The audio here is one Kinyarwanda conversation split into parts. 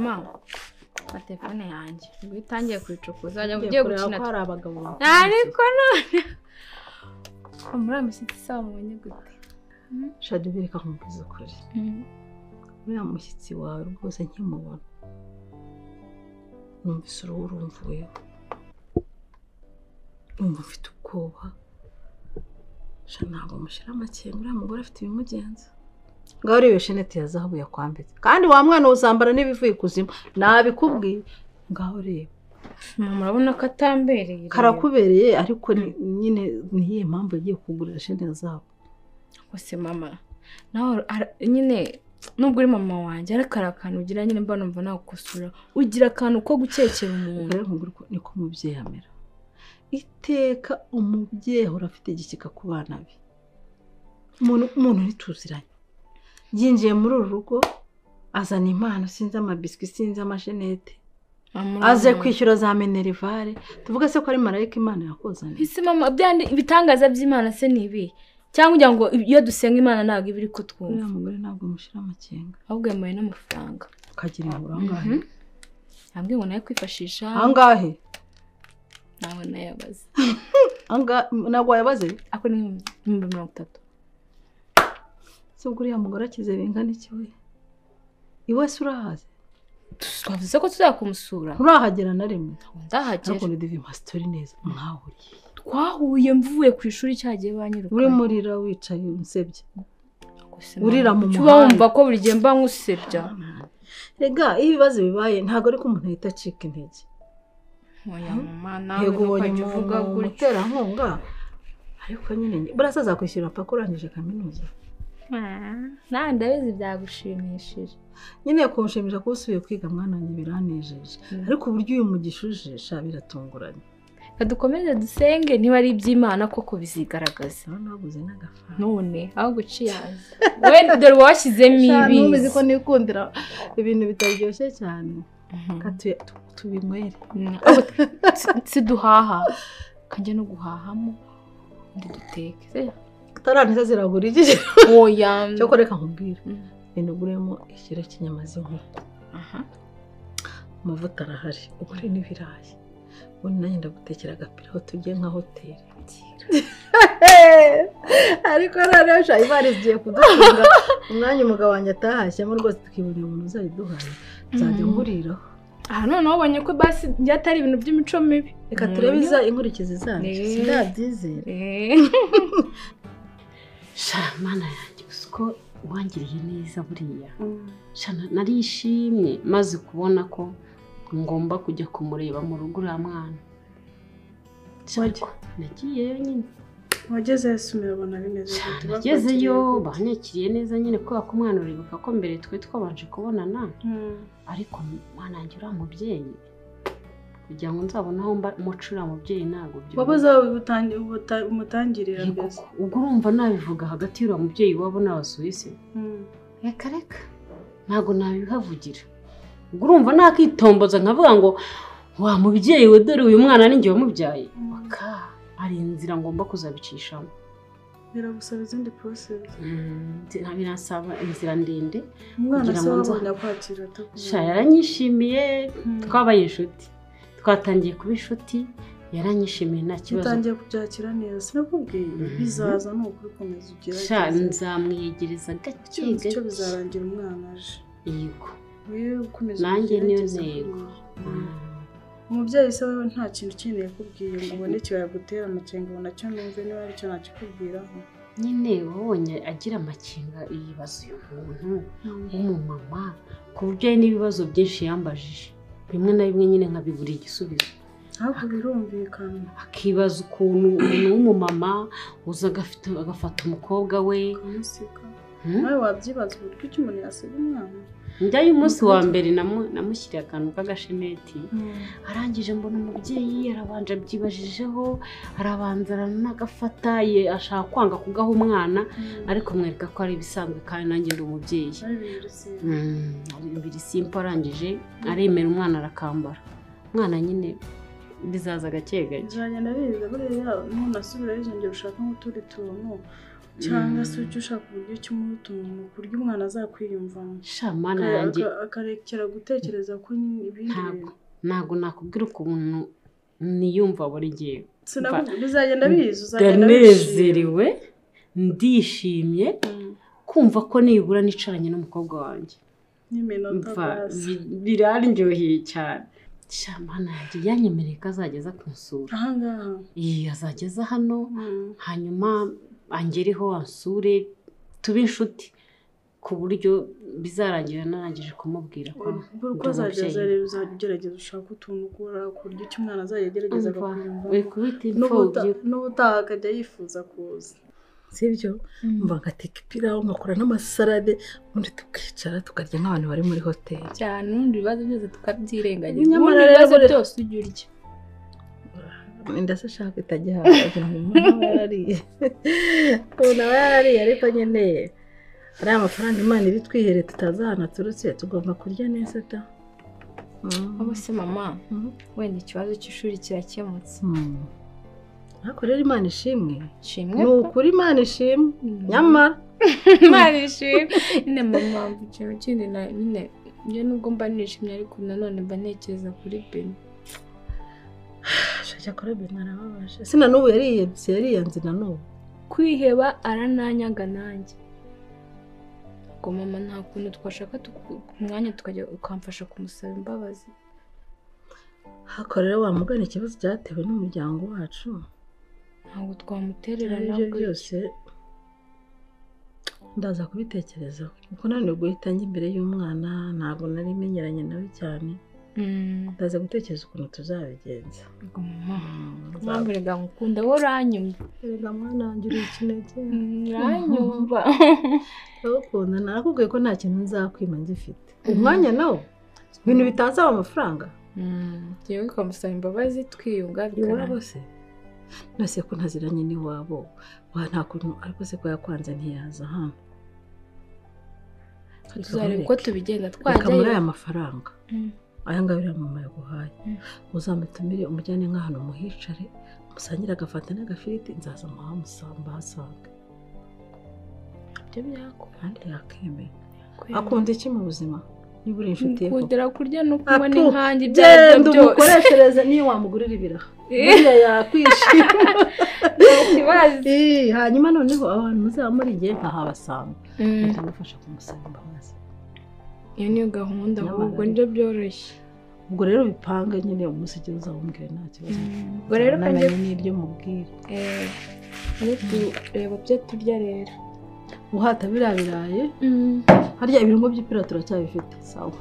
mama telefone yanjye ubwo itangiye kwicukuza ajya ugiye gukina ko ari abagabo ariko none muri amushyitsi sawa mubonye gute shadu bireka nkubwiza ukuri uriya mushyitsi wawe rwose nkimubona numvise uruhu rumvuyeho numva mfite ubwoba ntabwo mushyira amakenga uriya mugore afite ibimugenza ngaho uriya sheneti ya zahabu yakwambitse kandi wa mwana uzambara n'ibivuye ikuzimu nabikubwiye ngaho reba murabona ko atambereye karakubereye ariko nyine niyihe mpamvu yagiye kugurira shene ya zahabu gusa mama nawe nyine nubwo uri mama wanjye ariko ari akantu ugira nyine mba numva nagukosora ugira akantu ko gukekera umuntu niko umubyeyi amera iteka umubyeyi ahora afite igishyika ku bana be umuntu ntituziranye yinjiye muri uru rugo azana impano sinzi amabiswi sinzi amashenete aze kwishyura za minerivare tuvuga se ko ari marayika imana yakozanye ese mama byandi ibitangaza by'Imana se nibi cyangwa ugira ngo iyo dusenga Imana ntabwo ibiri ko twumva uriya mugore ntabwo mushyira amakenga ahubwo yamuhaye n'amafaranga ukagira ngo angahe yambwiye ngo nayo kwifashisha angahe nawe nayabaze ntabwo wayabaze ako ni 30 se ubwo uriya mugore akize bingana iki we iwe se urahaze twavuze ko tuzakumusura urahagera na rimwe ndahagera ariko ni divi mastori neza mwahuriye twahuye mvuye ku ishuri cyagiye banyiruka uri murira wicaye unsebye urira mu muhanda tuba wumva ko buri gihe mba nkusebya rega iyo ibibazo bibaye ntabwo ariko umuntu ahita acika intege oya mama nawe ukajya uvuga gutya nkunga ariko nyine burasaza kwishyura paka urangije kaminuza nawe ndabizi byagushimishije nyine kunshimisha ko usubiye kwiga mwana wanjye biranejeje ariko uburyo uyu mugisha ujesha biratunguranye kadukomeze dusenge niba ari iby'Imana koko bizigaragaza naguze n'agafaranga none aho guciyaza we dore washyizemo ibi nubizi ko nikundira ibintu bitaryoshye cyane tubinywere siduhaha kanje no guhahamo ndi duteke tarantiza ziragura iki oya cyo koreka nkubwira induguremo ikiro cy'inyama z'inkoko amavuta arahari ugure n'ibirayi ubundi nanjye ndagutekera agapira aho tugiye nka hoteli ariko rero shayibari zigiye kudutunga umwanya umugabo wanjye atahashyemo rwose tukibonera umuntu uzayiduhaye nzajya nkuriraho aha noneho ubonye ko basi byatari ibintu by'imico mibi reka turebe inkurikizi zabyo sindabyizere mana yanjye uko wangiriye neza buriya narishimye maze kubona ko ngomba kujya kumureba mu rugo uriya mwana nagiyeyo nyine wagezeyo sumira bimeze nagezeyo banyakiriye neza nyine kubera ko umwana uribuka ko mbere twe twabanje kubonana ariko mwana yanjye uriya mubyeyi kugira ngo nzabone aho mucura mubyeyi ntabwo byo wabuze umutangirira mbese ubwo urumva nabivuga hagati y'uriya mubyeyi wabo n'abasuye se reka ntabwo nabihavugira ubwo urumva nakitomboza nkavuga ngo wa mubyeyi we dore uyu mwana ninjye wamubyaye hari inzira ngomba kuzabicishamo biragusaba izindi process birasaba inzira ndende umwana se wabonye akwakira yaranyishimiye twabaye inshuti twatangiye kuba inshuti yaranyishimiye nta kibazo utangiye kubyakira neza sinakubwiye bizaza ni ukuri komeza ugira nzamwiyegereza gake icyo bizarangira umwana aje yego nanjye niyo ntego umubyeyi se wewe nta kintu kindi yakubwiye ngo ubone icyo yagutera amakenga ubona cyo numve niba ari cyo nakikubwiraho nyine wabonye agira amakenga yibaza uyu muntu w'umumama ku buryo hari n'ibibazo byinshi yambajije bimwe na bimwe nyine nkabibura igisubizo ahubwo birumvikana akibaza ukuntu umuntu w'umumama uza agafata umukobwa we nawe wabyibaza uburyo icyo umuntu yasiga umwana njyayo umunsi wa mbere namushyiriye akantu k'agasheneti arangije mbona umubyeyi arabanje abyibajijeho arabanza aranagafata ashaka kwanga kugaha umwana ariko mwereka ko ari ibisanzwe kandi nanjye ndi umubyeyi ari ibiri simple arangije aremera umwana arakambara umwana nyine bizaza gake gake bizagenda biza buriya nunasubira bizongera ushaka nk'utundi tuntu cyangwa se ujye ushaka uburyo kimwe utuntu ku buryo umwana azakwiyumvamo shamana yanjye akarekera gutekereza ko ibindi bintu ntabwo nakubwira ukuntu niyumva buri gihe bizagenda biza uzagenda ndanezerewe ndishimye kumva ko nibura nicaranye n'umukobwa wanjye n'iminota biraryoheye cyane shamana yanjye yanyemereye ko azageza kunsura ahangaha azageza hano hanyuma angereho ansure tube inshuti ku buryo bizarangira narangije kumubwira ko uko azageza rero uzagerageza ushaka utuntu ukora ku buryo umwana azagerageza agakwiyumva n'ubutaha akajya yifuza kuza sibyo mva ngateka ipirawu nkakora n'amasarade ubundi tukicara tukarya nk'abantu bari muri hoteli cyane n'ubundi ibibazo byose tukabyirengagiza nyamara ibibazo byose ujya urya inda se ashaka itajya hafi umuntu yarariye ariko nyine ariya amafaranga Imana iri twihere tutazi ahantu aturutse tugomba kurya neza da abo se mama wenda ikibazo cy'ishuri kirakemutse ariko rero Imana ishimwe ni ukuri Imana ishimwe nyamara Imana ishimwe nyine mama ikintu kindi nyine njye nubwo mba nishimye ariko nanone mba ntekereza kuri Beni shaka kuri Beni arababaje sina n'ubu yariyanze na n'ubu kwiheba arananyaga nanjye ngo mama nta kuntu twashaka umwanya tukajya ukamfasha kumusaba imbabazi hako rero wamugana ikibazo cyatewe n'umuryango wacu ntabwo twamutererana ibyo byose ndaza kubitekerezaho kuko nanone guhita njya imbere y'umwana ntabwo nari menyeranye nawe cyane ndaza gutekereza ukuntu tuzabigenza mpamvu rega ngukunda wowe uranyumva rega mwana wanjye uri ikinege uranyumva ndagukunda narakubwiye ko nta kintu nzakwima ngifite umwanya nawo ibintu bitansaba amafaranga yewe ukamusaba imbabazi twiyunga iwabo se nose ko ntaziranye n'iwabo nta kuntu ariko se ko yakwanze ntiyaza hano tuzareba uko tubigenda twajyayo muri aya mafaranga aya ngaya uriya mama yaguhaye uzamutumire umujyane nk'ahantu muhicare musangire agafata n'agafiriti nzaza muhamusamba hasanga ibyo byako kandi yakemeye akunda iki mu buzima niba uri inshuti ye kudera kurya no kunywa n'inkangi byaryo byose umukoreshereze niyo wamugurira ibiraha buriya yakwishima ikibazo hanyuma noneho abantu muzaba muri ngiye nkahabasanga batamufasha kumusaba imbabazi iyo niyo gahunda ahubwo nibyo byoroshye ubwo rero bipanga nyine umusigiro uzawumbwira nta kibazo ubwo rero kandi n'iryo mubwira reba byo turya rero uhata biraye harya ibirungo by'ipira turacyabifite sawa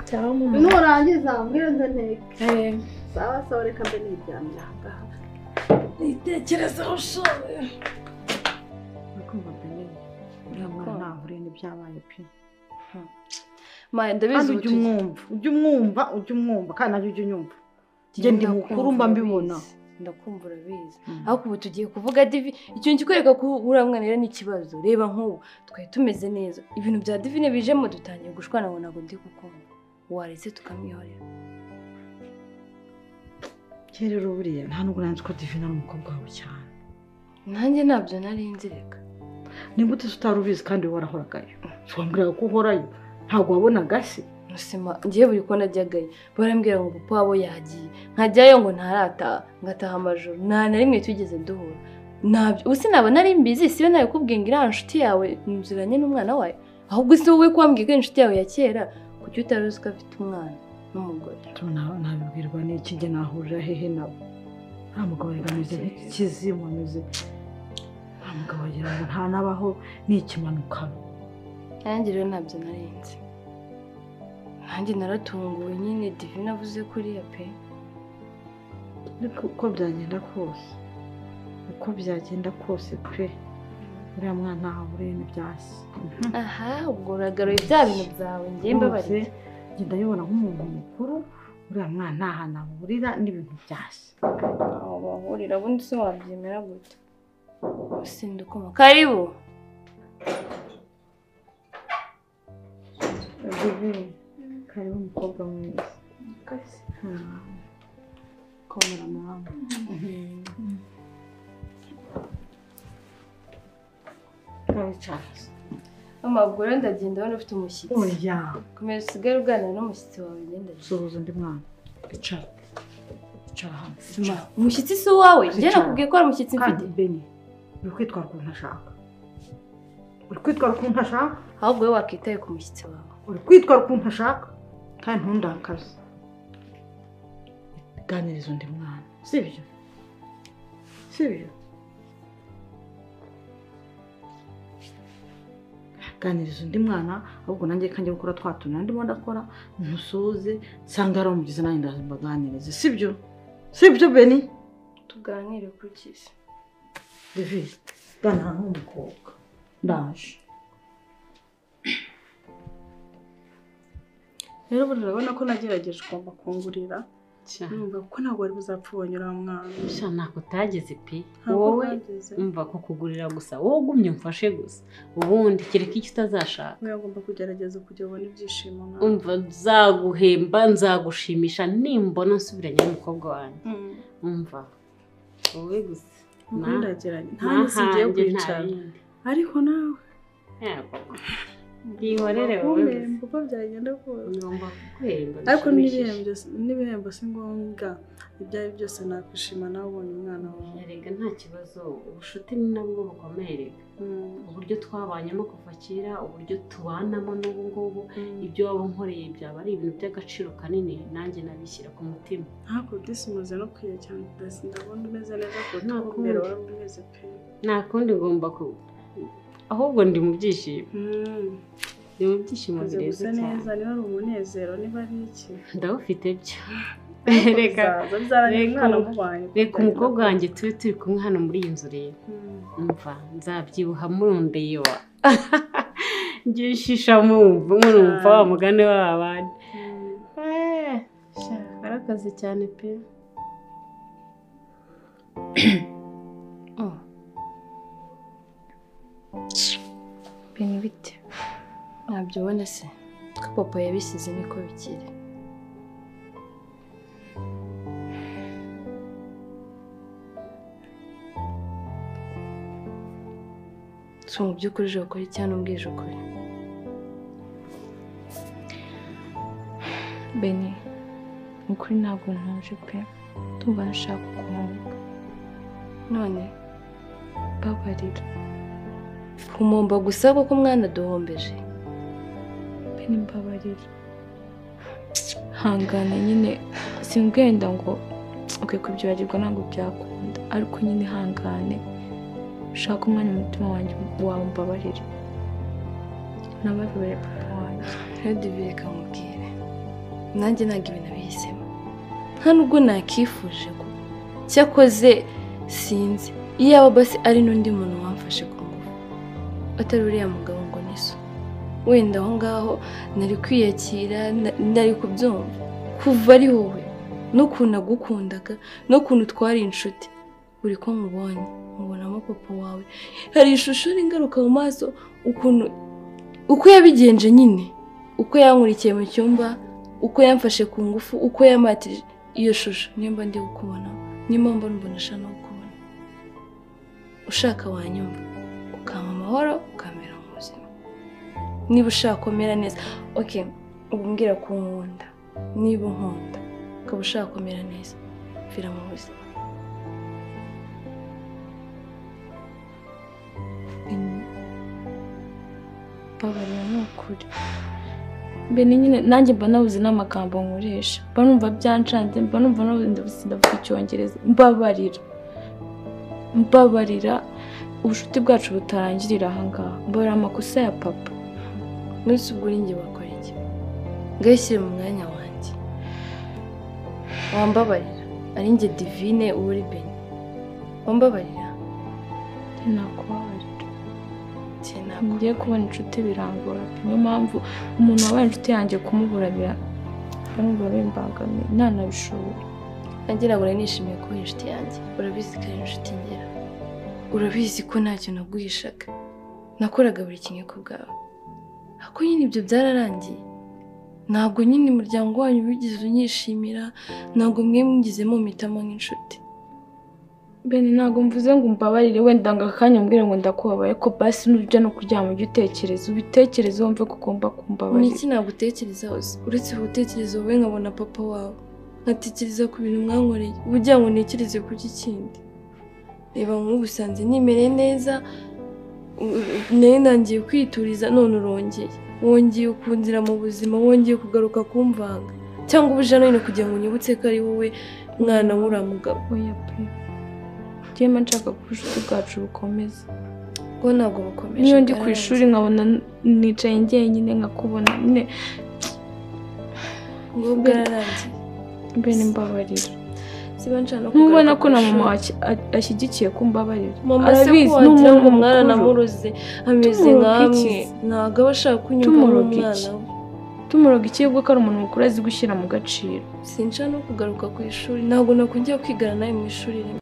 cyangwa mama nurangiza mbwira nzaneke sawa reka mbe niryamye ahangaha nitekerezaho shobe ukumva mbere uriya mwana ntahuriye n'ibyabaye pe ndabizi ujya umwumva kandi nawe ujya unyumva njye ndi mukuru mba mbibona ndakumva urabizi ariko ubu tugiye kuvuga divi ikintu kikwereka ko uriya mwana rero n'ikibazo reba nk'ubu twari tumeze neza ibintu bya divine bijemo dutangiye gushwana ngo ntabwo ndi kukumva waretse tukamwihorera rero buriya nta nubwo nanjye ko divine ari umukobwa wawe cyane nanjye ntabyo nari nzi reka ni gute utari ubizi kandi warahoragayo wambwira ko uhorayo ntabwo wabonaga se ngiye buri ko najyagayo barambwira ngo papa wabo yagiye nkajyayo ngo ntarataha ngataha amajoro nta na rimwe tugeze duhura ntabyo ubu sinaba nari mbizi siyo nawe kubwira ngo iriya nshuti yawe nziranye n'umwana wawe ahubwo si wowe kuwambwira ko inshuti yawe ya kera kuki utari uzi ko afite umwana n'umugore ntabibwirwa n'iki njye nahurira hehe nabo nta mugabo ameze nk'ikizimu ameze nta mugabo wagira ngo nta nabaho n'ikimanukano nanjye rero ntabyo nari nzi nanjye naratunguwe nyine divine avuze kuriya pe uko byagenda kose pe uriya mwana ntaho ahuriye n'ibyasi aha ubwo uragaruye bya bintu byawe ngiye mbabarira ngenda yibona nk'umuntu mukuru uriya mwana nta hantu ahurira n'ibintu byasi aho bahurira ubundi se wabyemera gute sindukoma karibu karibu umukobwa mwiza ko komera mama. mama ubwo rero ndagenda hano ufite umushyitsi Oya. komeza usigare uganira n'umushyitsi wawe ngenda Suhuza undi mwana. Icara. Icara hano. umushyitsi si uwawe njye nakubwiye ko ari umushyitsi mfite Kandi Beni, uri kwitwara ukuntu ntashaka. Uri kwitwara ukuntu ntashaka. ahubwo wowe wakitaye ku mushyitsi wawe Uri kwitwara ukuntu ntashaka. Kandi ntundakaze. Ganiriza undi mwana. Sibyo? Sibyo? Ganiriza undi mwana ahubwo nanjye kanjye gukora twatunira ndimo ndakora ntusoze nsanga ari umugize nanjye ndazimbaganirize. Sibyo? Sibyo Beni? tuganire kuri kisi David, gana n'umukobwa. Ndaje. rero urabona ko nagerageje ugomba kungurira numva ko ntabwo wari buzapfa ubonyura mwana sha nako utageze pe Ntabwo wowe wageze. umva ko kugurira gusa wowe ugumye umfashe gusa ubundi kereka icyo utazashaka we agomba kugerageza kugira ubone ibyishimo mwana umva nzaguhemba nzagushimisha nimbona nsubiranye n'umukobwa wanjye umva wowe gusa ndageranye nta nisigiye kwicara ariko nawe yego yihorere wowe uko byagenda kose ngomba kuguhemba ariko n'ibihembo si ngombwa ibyo ari byose nakwishima nawe ubonye umwana wawe erega nta kibazo ubushuti ni nabwo bukomeye uburyo twabanyemo kuva kera uburyo tubanamo n'ubu ngubu ibyo waba unkoreye byaba ari ibintu by'agaciro kanini nanjye nabishyira ku mutima ntabwo disimuze no kwiye cyane ndabona umeze neza kuko mbere wari umeze pe nta kundi ngomba ahubwo ndi mu byishimo ndi mu byishimo bireze cyane neza niba ari umunezero niba ari iki ndawufite byo reka umukobwa wanjye tube turi kumwe hano muri iyi nzu rero umva nzabyibuha murundeba njye shisha murumva wa mugani w'abandi karakaze cyane pe Beni bite ntabyo ubona se ko papa yabisize niko bikiri si mu by'ukuri uje gukora cyangwa umbwije ukuri Beni ukuri ntabwo ntuje pe tumva nashaka kuhunga none babarira kumomba gusa kuko umwana duhombeje Beni mbabarira hangana nyine simbwenda ngo ukwiye kubyibagirwa ntabwo byakunda ariko nyine hangane ushaka umwanya mu mutima wanjye wawe mbabarire nababibereye papa wanjye ntidubire kamubwire nanjye ntabwo ibintu bihisemo nta nubwo nakifuje ko cyakoze sinzi iyaba basi ari n'undi muntu wamfashe ku ngufu atari uriya mugabo ngo niso wenda aho ngaho nari kwiyakira nari kubyumva kuva ari wowe n'ukuntu agukundaga n'ukuntu twari inshuti buri ko nkubonye nkubonamo papa wawe hari ishusho n'ingaruka mu maso uko yabigenje nyine uko yankurikiye mu cyumba uko yamfashe ku ngufu uko yamatije iyo shusho niyo mba ndi kukubona niyo mpamvu mbona ashaka no kukubona ushaka wanyumva ukampa amahoro ukamera mu buzima niba ushaka kumera neza oke ubu mbwira ko nkunda niba unkunda ukaba ushaka kumera neza mvira mu buzima babarira ni ukuri Beni nyine nanjye mba nabuze n'amagambo nkoresha mba numva byancanze mba numva nabuze ndavuga icyongereza mbabarira ubucuti bwacu butarangirira ahangaha mbabarira amakosa ya papa n'usi ubwo uri njye wakora iki ngashyire mu mwanya wanjye wambabarira ari njye divine uba uri Beni wambabarira nakubabarira ngiye kubona inshuti birangora niyo mpamvu umuntu wabaye inshuti yanjye kumubura birangora bimbangamiye ntanabishobora nanjye ntabwo nari nishimiye kuba inshuti yanjye urabizi ko ari inshuti ngera urabizi ko ntacyo naguhishaga nakoraga buri kimwe ku bwawe ariko nyine ibyo byararangiye ntabwo nyine umuryango wanyu wigeze unyishimira ntabwo mwe mwigize mumpitamo nk'inshuti. Bene ntabwo mvuze ngo umbabarire wenda ngo akanya mbwire ngo ndakubabaye ko basi nujya no kuryama ujye utekereza ubitekereze wumve ko ugomba kumbabarira. Niki nagutekereza hose uretse gutekereza wowe nkabona papa wawe nkatekereza ku bintu mwankoreye ubugira ngo ntekereze ku kindi. Reba nk'ubusanze nimereye neza nayo nangiye kwituriza none urongeye wongeye ukunzira mu buzima wongeye kugaruka kumvanga cyangwa ubuje no kugira ngo unyibutse ko ari wowe mwana w'uriya mugabo. Oya pe njyewe nshaka ko ubucuti bwacu bukomeza ngo ntabwo bukomeje. niyo ndi ku ishuri nkabona nicaye njyenyine nkakubona nyine ngo bwararangiye. Bene mbabarira siba nshana ntubona ko na mama ashyigikiye kumbabarira. Mama se ko wagira ngo umwana namuroze ameze nkamwe ntabwo aba ashaka kunyumva nk'umwana we. Tumuroga iki ubwo ko ari umuntu mukuru azi gushyira mu gaciro. Sinshaka no kugaruka ku ishuri ntabwo nakongera kwigana nawe mu ishuri rimwe.